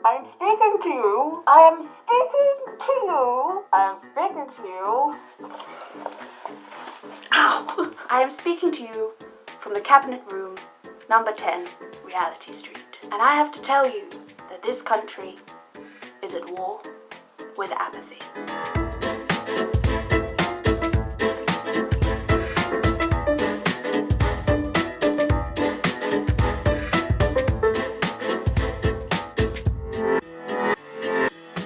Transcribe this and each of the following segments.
I'm speaking to you. I am speaking to you. I am speaking to you. Ow! I am speaking to you from the cabinet room, number 10, Reality Street. And I have to tell you that this country is at war with apathy.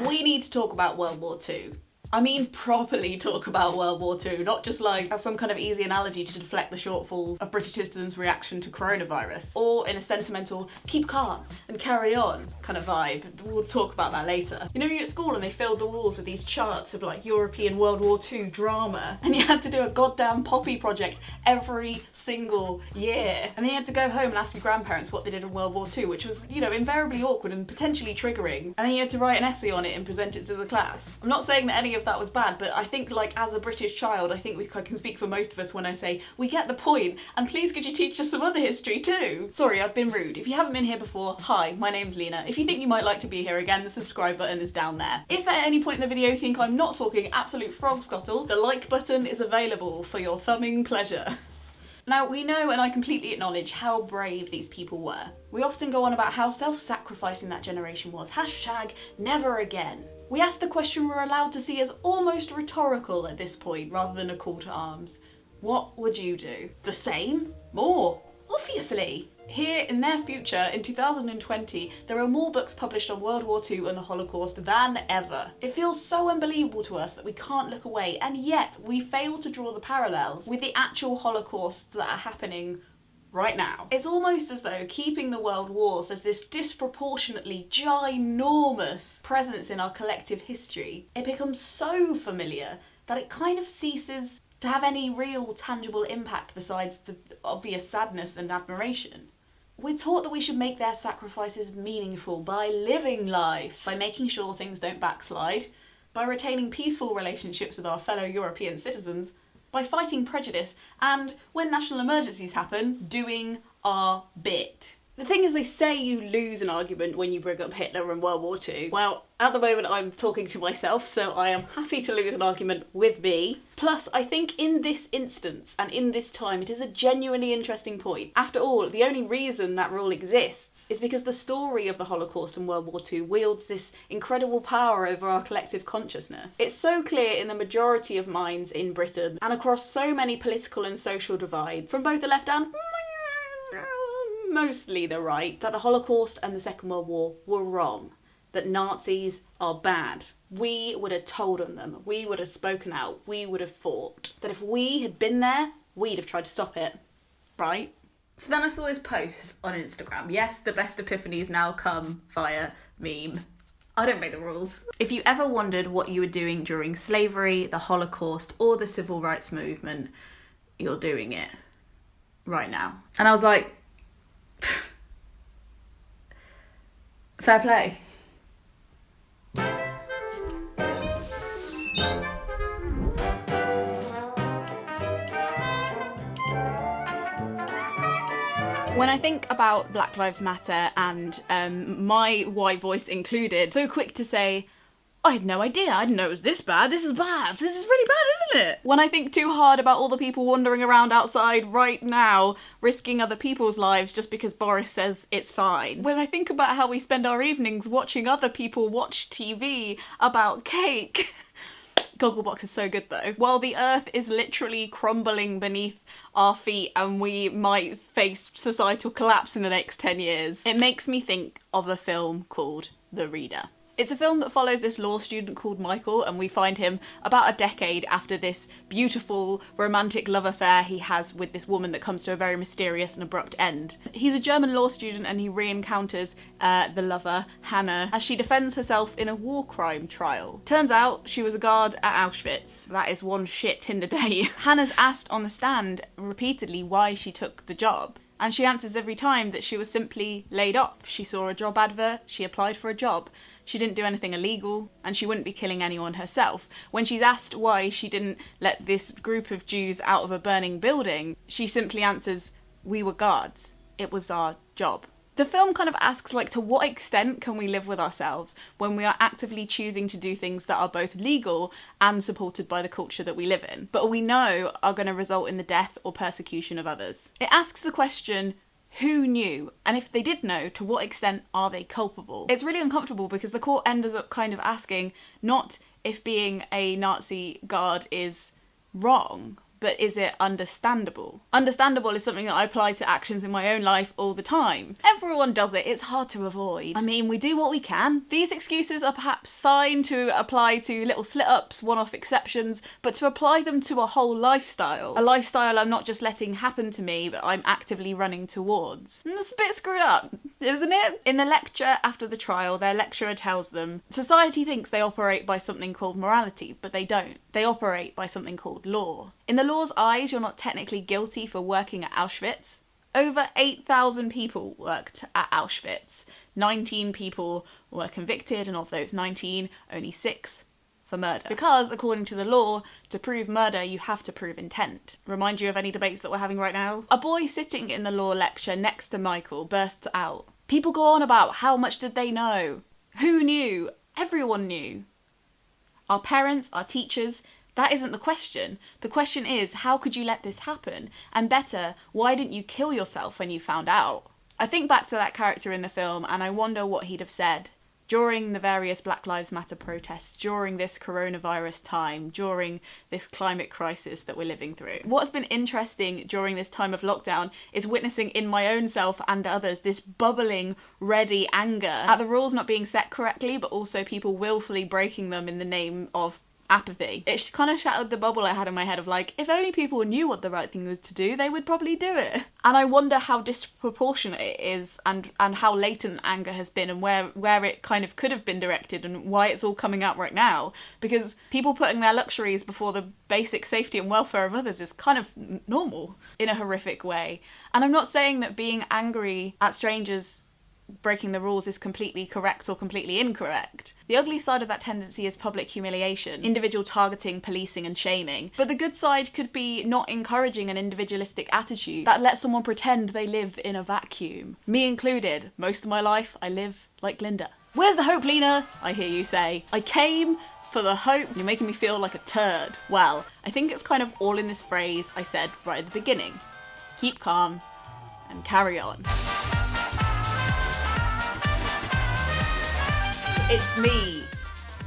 We need to talk about World War II. I mean properly talk about World War II, not just like as some kind of easy analogy to deflect the shortfalls of British citizens' reaction to coronavirus, or in a sentimental keep calm and carry on kind of vibe. We'll talk about that later. You know, you're at school and they filled the walls with these charts of like European World War II drama, and you had to do a goddamn poppy project every single year. And then you had to go home and ask your grandparents what they did in World War II, which was, you know, invariably awkward and potentially triggering. And then you had to write an essay on it and present it to the class. I'm not saying that any of that was bad, but I think, like, as a British child, I think I can speak for most of us when I say we get the point, and please could you teach us some other history too? Sorry, I've been rude. If you haven't been here before, hi, my name's Lena. If you think you might like to be here again, the subscribe button is down there. If at any point in the video you think I'm not talking absolute frog scottle, the like button is available for your thumbing pleasure. Now, we know, and I completely acknowledge, how brave these people were. We often go on about how self-sacrificing that generation was. Hashtag never again. We ask the question we're allowed to see as almost rhetorical at this point, rather than a call to arms. What would you do? The same? More? Obviously. Here, in their future, in 2020, there are more books published on World War II and the Holocaust than ever. It feels so unbelievable to us that we can't look away, and yet we fail to draw the parallels with the actual Holocausts that are happening right now. It's almost as though keeping the world wars as this disproportionately ginormous presence in our collective history, it becomes so familiar that it kind of ceases to have any real tangible impact besides the obvious sadness and admiration. We're taught that we should make their sacrifices meaningful by living life, by making sure things don't backslide, by retaining peaceful relationships with our fellow European citizens, by fighting prejudice, and, when national emergencies happen, doing our bit. The thing is, they say you lose an argument when you bring up Hitler and World War II. Well, at the moment I'm talking to myself, so I am happy to lose an argument with me. Plus, I think in this instance, and in this time, it is a genuinely interesting point. After all, the only reason that rule exists is because the story of the Holocaust and World War II wields this incredible power over our collective consciousness. It's so clear in the majority of minds in Britain, and across so many political and social divides, from both the left and mostly the right, that the Holocaust and the Second World War were wrong, that Nazis are bad. We would have told on them, we would have spoken out, we would have fought. That if we had been there, we'd have tried to stop it, right? So then I saw this post on Instagram. Yes, the best epiphanies now come via meme. I don't make the rules. If you ever wondered what you were doing during slavery, the Holocaust, or the civil rights movement, you're doing it right now. And I was like, fair play. When I think about Black Lives Matter and my white voice included, so quick to say, I had no idea, I didn't know it was this bad, this is bad, this is really bad, isn't it? When I think too hard about all the people wandering around outside right now, risking other people's lives just because Boris says it's fine. When I think about how we spend our evenings watching other people watch TV about cake. Gogglebox is so good though. While the earth is literally crumbling beneath our feet and we might face societal collapse in the next 10 years, it makes me think of a film called The Reader. It's a film that follows this law student called Michael, and we find him about a decade after this beautiful romantic love affair he has with this woman that comes to a very mysterious and abrupt end. He's a German law student and he re-encounters the lover, Hannah, as she defends herself in a war crime trial. Turns out she was a guard at Auschwitz. That is one shit Tinder day. Hannah's asked on the stand repeatedly why she took the job. And she answers every time that she was simply laid off. She saw a job advert, she applied for a job. She didn't do anything illegal, and she wouldn't be killing anyone herself. When she's asked why she didn't let this group of Jews out of a burning building, she simply answers, "We were guards." it was our job. The film kind of asks, like, to what extent can we live with ourselves when we are actively choosing to do things that are both legal and supported by the culture that we live in, but we know are going to result in the death or persecution of others? It asks the question, who knew? And if they did know, to what extent are they culpable? It's really uncomfortable because the court ends up kind of asking not if being a Nazi guard is wrong, but is it understandable? Understandable is something that I apply to actions in my own life all the time. Everyone does it, it's hard to avoid. I mean, we do what we can. These excuses are perhaps fine to apply to little slit-ups, one-off exceptions, but to apply them to a whole lifestyle, a lifestyle I'm not just letting happen to me, but I'm actively running towards. And it's a bit screwed up, isn't it? In the lecture after the trial, their lecturer tells them, society thinks they operate by something called morality, but they don't. They operate by something called law. In the law's eyes, you're not technically guilty for working at Auschwitz. Over 8,000 people worked at Auschwitz. 19 people were convicted, and of those 19, only 6 for murder. Because, according to the law, to prove murder, you have to prove intent. Remind you of any debates that we're having right now? A boy sitting in the law lecture next to Michael bursts out. People go on about how much did they know? Who knew? Everyone knew. Our parents, our teachers. That isn't the question. The question is, how could you let this happen? And better, why didn't you kill yourself when you found out? I think back to that character in the film and I wonder what he'd have said during the various Black Lives Matter protests, during this coronavirus time, during this climate crisis that we're living through. What's been interesting during this time of lockdown is witnessing in my own self and others this bubbling, ready anger at the rules not being set correctly, but also people willfully breaking them in the name of apathy. It kind of shattered the bubble I had in my head of like, if only people knew what the right thing was to do, they would probably do it. And I wonder how disproportionate it is and how latent anger has been and where it kind of could have been directed and why it's all coming out right now. Because people putting their luxuries before the basic safety and welfare of others is kind of normal in a horrific way. And I'm not saying that being angry at strangers breaking the rules is completely correct or completely incorrect. The ugly side of that tendency is public humiliation, individual targeting, policing and shaming. But the good side could be not encouraging an individualistic attitude that lets someone pretend they live in a vacuum. Me included. Most of my life I live like Linda. Where's the hope, Lena? I hear you say. I came for the hope. You're making me feel like a turd. Well, I think it's kind of all in this phrase I said right at the beginning. Keep calm and carry on. It's me,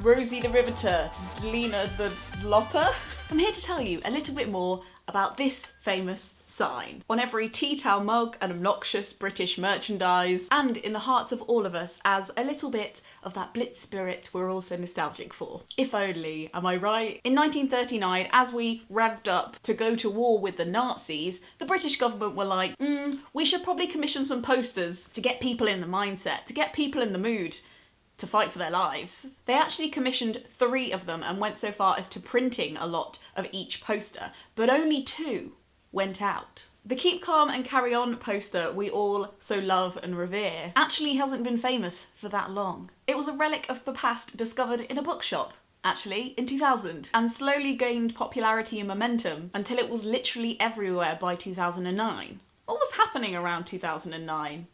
Rosie the Riveter, Lena the Lopper. I'm here to tell you a little bit more about this famous sign. On every tea towel mug and obnoxious British merchandise, and in the hearts of all of us as a little bit of that Blitz spirit we're all so nostalgic for. If only, am I right? In 1939, as we revved up to go to war with the Nazis, the British government were like, we should probably commission some posters to get people in the mindset, to get people in the mood to fight for their lives. They actually commissioned 3 of them and went so far as to printing a lot of each poster, but only 2 went out. The Keep Calm and Carry On poster we all so love and revere actually hasn't been famous for that long. It was a relic of the past discovered in a bookshop, actually, in 2000, and slowly gained popularity and momentum until it was literally everywhere by 2009. What was happening around 2009?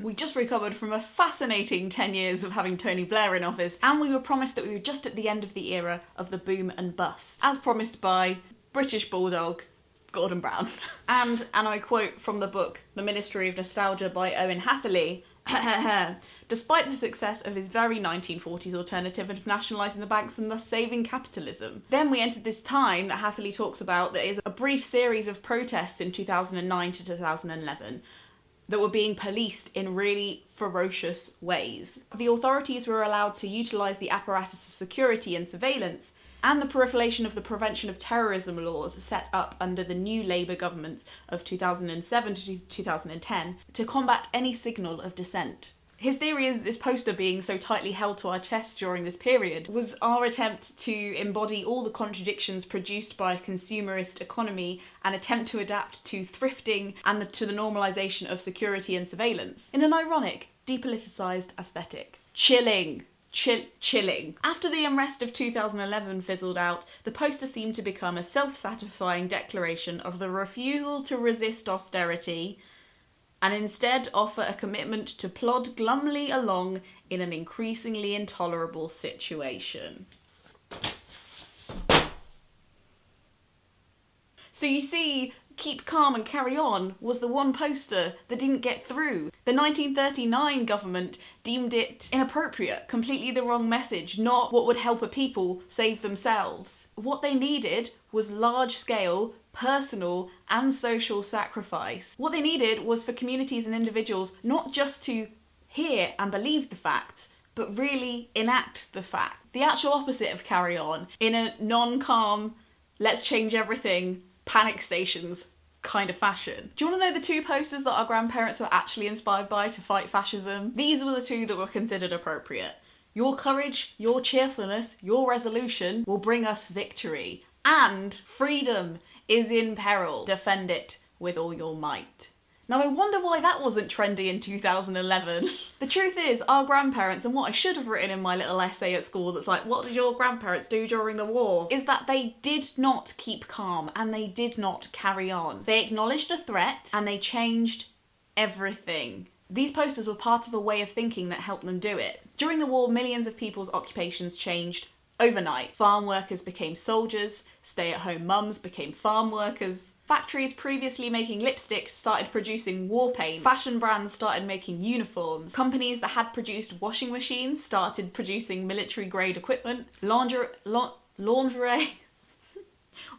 We just recovered from a fascinating 10 years of having Tony Blair in office, and we were promised that we were just at the end of the era of the boom and bust, as promised by British Bulldog Gordon Brown. And I quote from the book The Ministry of Nostalgia by Owen Hatherley, despite the success of his very 1940s alternative of nationalising the banks and thus saving capitalism. Then we entered this time that Hatherley talks about that is a brief series of protests in 2009 to 2011 that were being policed in really ferocious ways. The authorities were allowed to utilise the apparatus of security and surveillance and the proliferation of the prevention of terrorism laws set up under the new Labour governments of 2007 to 2010 to combat any signal of dissent. His theory is this poster being so tightly held to our chests during this period was our attempt to embody all the contradictions produced by a consumerist economy and attempt to adapt to thrifting and to the normalisation of security and surveillance in an ironic, depoliticised aesthetic. Chilling. After the unrest of 2011 fizzled out, the poster seemed to become a self-satisfying declaration of the refusal to resist austerity and instead offer a commitment to plod glumly along in an increasingly intolerable situation. So you see, keep calm and carry on was the one poster that didn't get through. The 1939 government deemed it inappropriate, completely the wrong message, not what would help a people save themselves. What they needed was large-scale, personal and social sacrifice. What they needed was for communities and individuals not just to hear and believe the facts, but really enact the facts. The actual opposite of carry on, in a non-calm, let's change everything, panic stations kind of fashion. Do you want to know the two posters that our grandparents were actually inspired by to fight fascism? These were the two that were considered appropriate. Your courage, your cheerfulness, your resolution will bring us victory. And freedom is in peril. Defend it with all your might. Now I wonder why that wasn't trendy in 2011. The truth is, our grandparents, and what I should have written in my little essay at school that's like, what did your grandparents do during the war? Is that they did not keep calm and they did not carry on. They acknowledged a threat and they changed everything. These posters were part of a way of thinking that helped them do it. During the war, millions of people's occupations changed overnight. Farm workers became soldiers, stay-at-home mums became farm workers. Factories previously making lipstick started producing war paint. Fashion brands started making uniforms. Companies that had produced washing machines started producing military-grade equipment. Lingerie,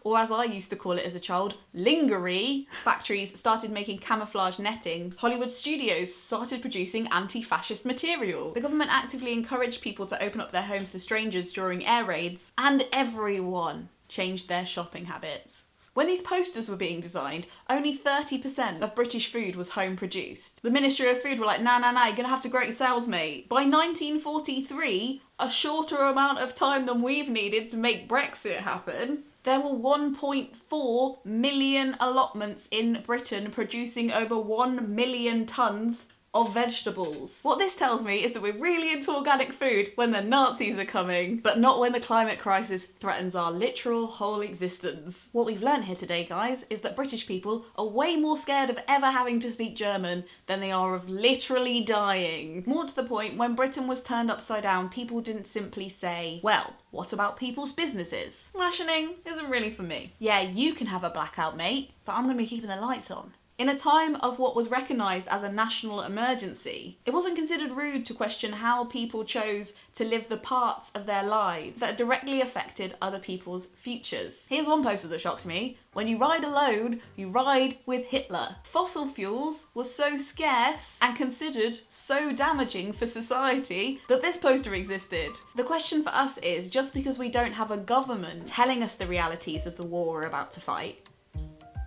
or as I used to call it as a child, lingerie. Factories started making camouflage netting. Hollywood studios started producing anti-fascist material. The government actively encouraged people to open up their homes to strangers during air raids, and everyone changed their shopping habits. When these posters were being designed, only 30% of British food was home produced. The Ministry of Food were like, nah, you're gonna have to grow it yourselves, mate. By 1943, a shorter amount of time than we've needed to make Brexit happen, there were 1.4 million allotments in Britain producing over 1 million tonnes of vegetables. What this tells me is that we're really into organic food when the Nazis are coming, but not when the climate crisis threatens our literal whole existence. What we've learned here today, guys, is that British people are way more scared of ever having to speak German than they are of literally dying. More to the point, when Britain was turned upside down, people didn't simply say, well, what about people's businesses? Rationing isn't really for me. Yeah, you can have a blackout, mate, but I'm gonna be keeping the lights on. In a time of what was recognised as a national emergency, it wasn't considered rude to question how people chose to live the parts of their lives that directly affected other people's futures. Here's one poster that shocked me. When you ride alone, you ride with Hitler. Fossil fuels were so scarce and considered so damaging for society that this poster existed. The question for us is, just because we don't have a government telling us the realities of the war we're about to fight,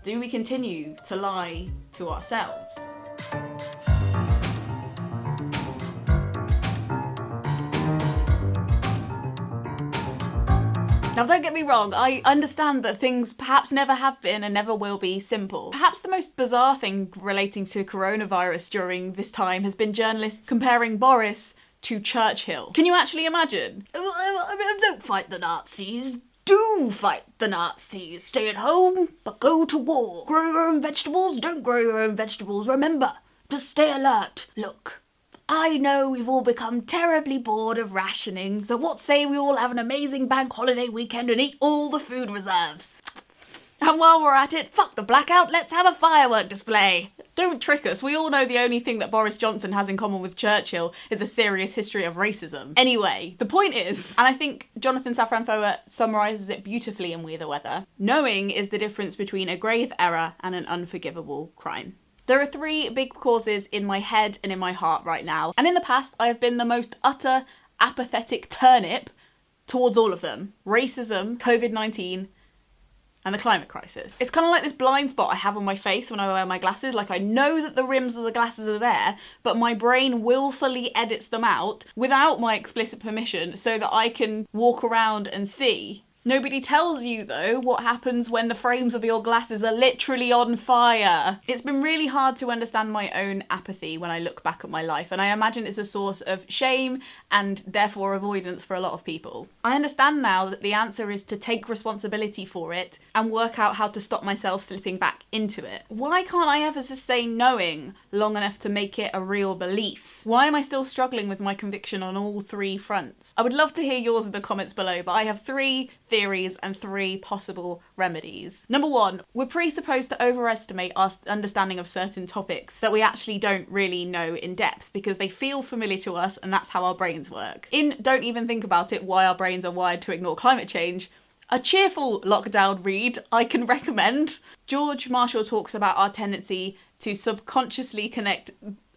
do we continue to lie to ourselves? Now don't get me wrong, I understand that things perhaps never have been and never will be simple. Perhaps the most bizarre thing relating to coronavirus during this time has been journalists comparing Boris to Churchill. Can you actually imagine? Don't fight the Nazis. Do fight the Nazis. Stay at home, but go to war. Grow your own vegetables, don't grow your own vegetables. Remember, to stay alert. Look, I know we've all become terribly bored of rationing, so what say we all have an amazing bank holiday weekend and eat all the food reserves? And while we're at it, fuck the blackout, let's have a firework display. Don't trick us, we all know the only thing that Boris Johnson has in common with Churchill is a serious history of racism. Anyway, the point is, and I think Jonathan Safran Foer summarises it beautifully in We the Weather, knowing is the difference between a grave error and an unforgivable crime. There are three big causes in my head and in my heart right now, and in the past I have been the most utter apathetic turnip towards all of them. Racism, COVID-19, and the climate crisis. It's kind of like this blind spot I have on my face when I wear my glasses. Like, I know that the rims of the glasses are there, but my brain willfully edits them out without my explicit permission so that I can walk around and see Nobody tells you, though, what happens when the frames of your glasses are literally on fire. It's been really hard to understand my own apathy when I look back at my life, and I imagine it's a source of shame and therefore avoidance for a lot of people. I understand now that the answer is to take responsibility for it and work out how to stop myself slipping back into it. Why can't I ever sustain knowing long enough to make it a real belief? Why am I still struggling with my conviction on all three fronts? I would love to hear yours in the comments below, but I have 3 theories and 3 possible remedies. Number 1, we're presupposed to overestimate our understanding of certain topics that we actually don't really know in depth because they feel familiar to us and that's how our brains work. In Don't Even Think About It, Why Our Brains Are Wired to Ignore Climate Change, a cheerful lockdown read I can recommend. George Marshall talks about our tendency to subconsciously connect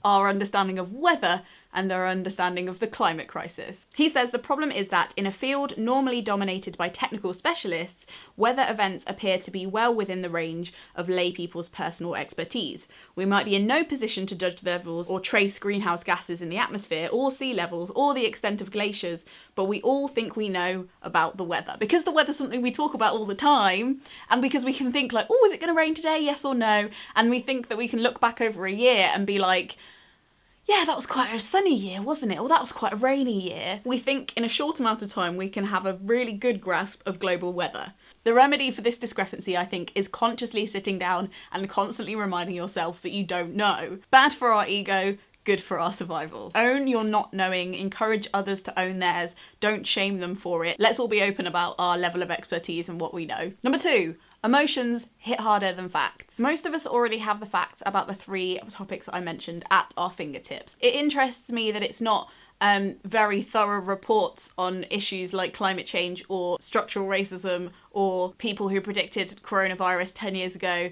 our understanding of weather and our understanding of the climate crisis. He says the problem is that in a field normally dominated by technical specialists, weather events appear to be well within the range of lay people's personal expertise. We might be in no position to judge the levels or trace greenhouse gases in the atmosphere or sea levels or the extent of glaciers, but we all think we know about the weather. Because the weather's something we talk about all the time, and because we can think like, oh, is it going to rain today? Yes or no? And we think that we can look back over a year and be like, yeah, that was quite a sunny year, wasn't it? Or that was quite a rainy year. We think in a short amount of time we can have a really good grasp of global weather. The remedy for this discrepancy, I think, is consciously sitting down and constantly reminding yourself that you don't know. Bad for our ego, good for our survival. Own your not knowing, encourage others to own theirs, don't shame them for it. Let's all be open about our level of expertise and what we know. Number 2, emotions hit harder than facts. Most of us already have the facts about the 3 topics I mentioned at our fingertips. It interests me that it's not very thorough reports on issues like climate change or structural racism or people who predicted coronavirus 10 years ago.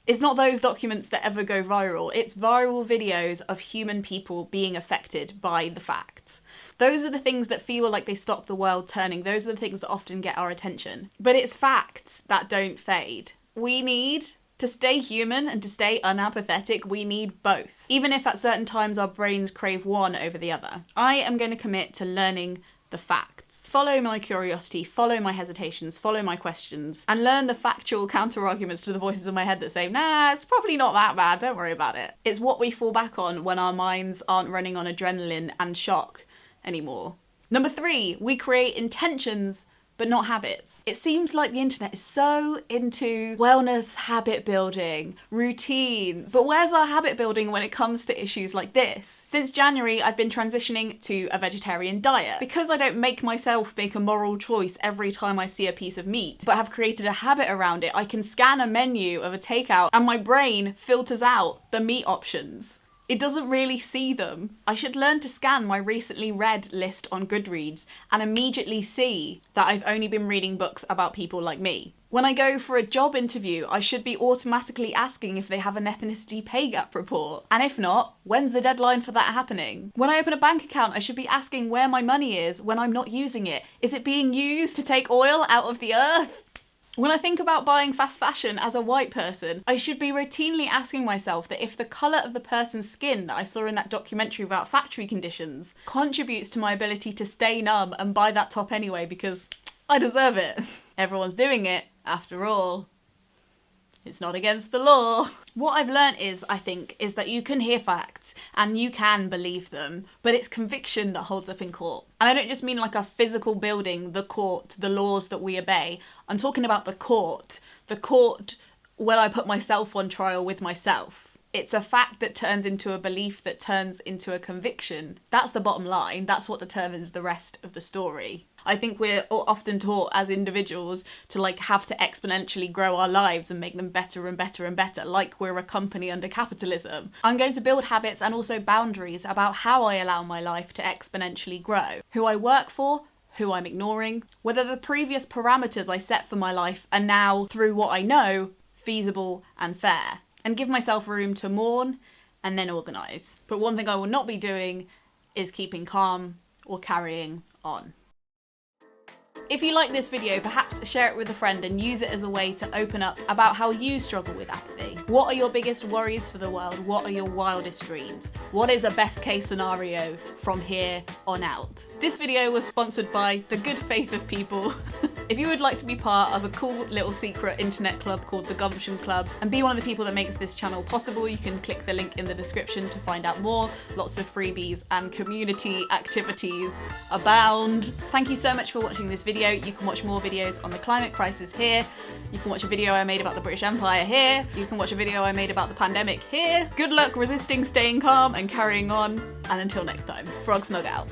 It's not those documents that ever go viral. It's viral videos of human people being affected by the facts. Those are the things that feel like they stop the world turning. Those are the things that often get our attention. But it's facts that don't fade. We need to stay human and to stay unapathetic, we need both. Even if at certain times our brains crave one over the other. I am going to commit to learning the facts. Follow my curiosity, follow my hesitations, follow my questions, and learn the factual counter-arguments to the voices in my head that say, nah, it's probably not that bad, don't worry about it. It's what we fall back on when our minds aren't running on adrenaline and shock anymore. Number 3, we create intentions but not habits. It seems like the internet is so into wellness, habit building, routines. But where's our habit building when it comes to issues like this? Since January, I've been transitioning to a vegetarian diet. Because I don't make myself make a moral choice every time I see a piece of meat, but have created a habit around it, I can scan a menu of a takeout and my brain filters out the meat options. It doesn't really see them. I should learn to scan my recently read list on Goodreads and immediately see that I've only been reading books about people like me. When I go for a job interview, I should be automatically asking if they have an ethnicity pay gap report. And if not, when's the deadline for that happening? When I open a bank account, I should be asking where my money is when I'm not using it. Is it being used to take oil out of the earth? When I think about buying fast fashion as a white person, I should be routinely asking myself that if the colour of the person's skin that I saw in that documentary about factory conditions contributes to my ability to stay numb and buy that top anyway because I deserve it. Everyone's doing it, after all. It's not against the law. What I've learnt is that you can hear facts and you can believe them, but it's conviction that holds up in court. And I don't just mean like a physical building, the court, the laws that we obey. I'm talking about the court where I put myself on trial with myself. It's a fact that turns into a belief that turns into a conviction. That's the bottom line. That's what determines the rest of the story. I think we're often taught as individuals to have to exponentially grow our lives and make them better and better and better, like we're a company under capitalism. I'm going to build habits and also boundaries about how I allow my life to exponentially grow. Who I work for, who I'm ignoring, whether the previous parameters I set for my life are now, through what I know, feasible and fair. And give myself room to mourn and then organise. But one thing I will not be doing is keeping calm or carrying on. If you like this video, perhaps share it with a friend and use it as a way to open up about how you struggle with apathy. What are your biggest worries for the world? What are your wildest dreams? What is a best case scenario from here on out? This video was sponsored by the good faith of people If you would like to be part of a cool little secret internet club called the Gumption Club and be one of the people that makes this channel possible, you can click the link in the description to find out more. Lots of freebies and community activities abound. Thank you so much for watching this video. You can watch more videos on the climate crisis here. You can watch a video I made about the British Empire here. You can watch a video I made about the pandemic here. Good luck resisting, staying calm and carrying on. And until next time, Frog Snug out.